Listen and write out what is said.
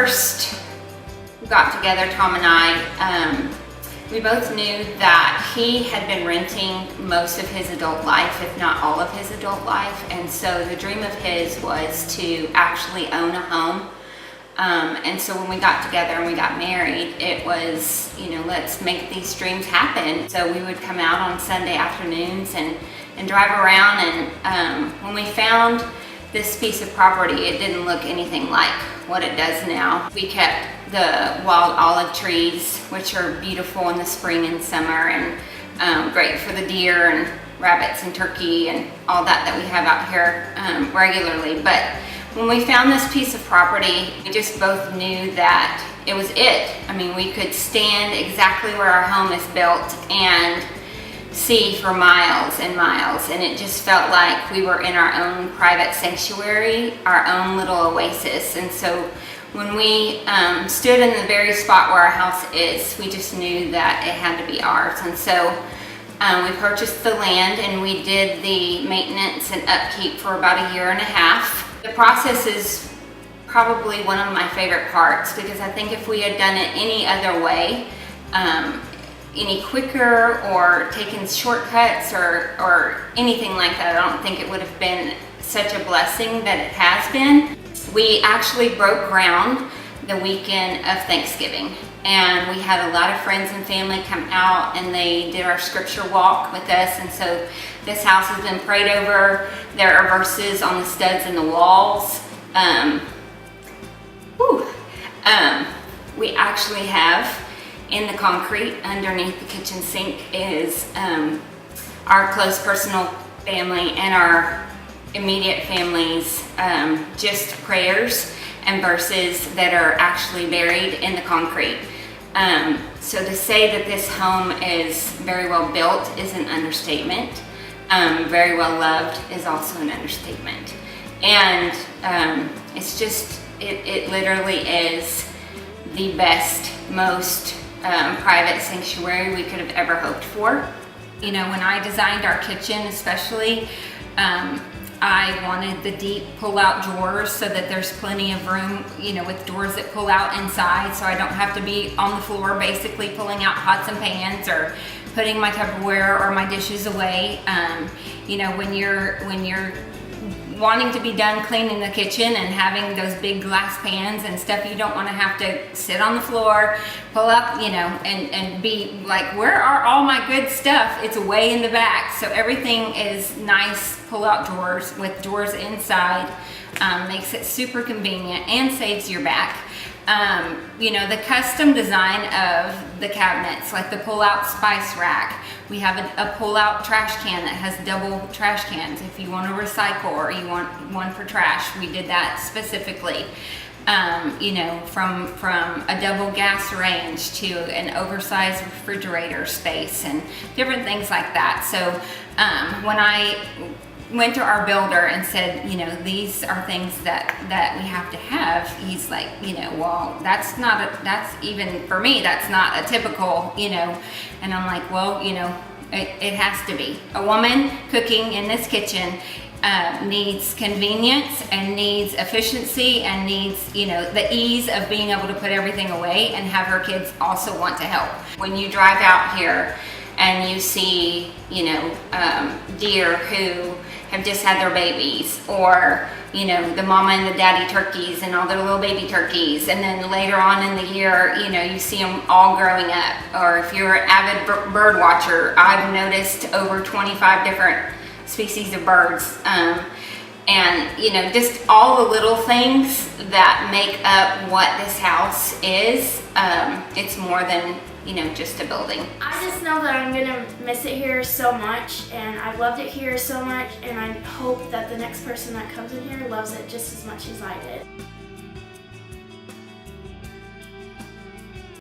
first got together, Tom and I, we both knew that he had been renting most of his adult life, if not all of his adult life, and so the dream of his was to actually own a home. And so when we got together and we got married, it was, you know, let's make these dreams happen. So we would come out on Sunday afternoons and drive around, and when we found this piece of property, it didn't look anything like what it does now. We kept the wild olive trees, which are beautiful in the spring and summer, and great for the deer and rabbits and turkey and all that we have out here regularly. But when we found this piece of property, we just both knew that it was it. I mean, we could stand exactly where our home is built and see for miles and miles, and it just felt like we were in our own private sanctuary, our own little oasis. And so when we stood in the very spot where our house is, we just knew that it had to be ours. And so we purchased the land, and we did the maintenance and upkeep for about a year and a half. The process is probably one of my favorite parts, because I think if we had done it any other way, any quicker or taken shortcuts or anything like that, I don't think it would have been such a blessing that it has been. We actually broke ground the weekend of Thanksgiving, and we had a lot of friends and family come out, and they did our scripture walk with us. And so this house has been prayed over. There are verses on the studs and the walls. We actually have, in the concrete underneath the kitchen sink, is our close personal family and our immediate families, just prayers and verses that are actually buried in the concrete. So to say that this home is very well built is an understatement. Very well loved is also an understatement. And it's just, it literally is the best, most private sanctuary we could have ever hoped for. You know, when I designed our kitchen especially, I wanted the deep pull-out drawers so that there's plenty of room, you know, with doors that pull out inside, so I don't have to be on the floor basically pulling out pots and pans or putting my Tupperware or my dishes away. You know, when you're wanting to be done cleaning the kitchen and having those big glass pans and stuff, you don't want to have to sit on the floor, pull up, you know, and be like, where are all my good stuff? It's way in the back. So everything is nice pull-out drawers with doors inside. Makes it super convenient and saves your back. You know, the custom design of the cabinets, like the pull-out spice rack. We have a pull-out trash can that has double trash cans if you want to recycle or you want one for trash. We did that specifically. You know, from a double gas range to an oversized refrigerator space and different things like that. So when I went to our builder and said, you know, these are things that we have to have, he's like, you know, well, that's even for me, that's not a typical, you know. And I'm like, well, you know, it has to be. A woman cooking in this kitchen needs convenience and needs efficiency and needs, you know, the ease of being able to put everything away and have her kids also want to help. When you drive out here and you see, you know, deer who have just had their babies, or, you know, the mama and the daddy turkeys and all their little baby turkeys, and then later on in the year, you know, you see them all growing up. Or if you're an avid bird watcher, I've noticed over 25 different species of birds. And, you know, just all the little things that make up what this house is. It's more than, you know, just a building. I just know that I'm gonna miss it here so much, and I've loved it here so much, and I hope that the next person that comes in here loves it just as much as I did.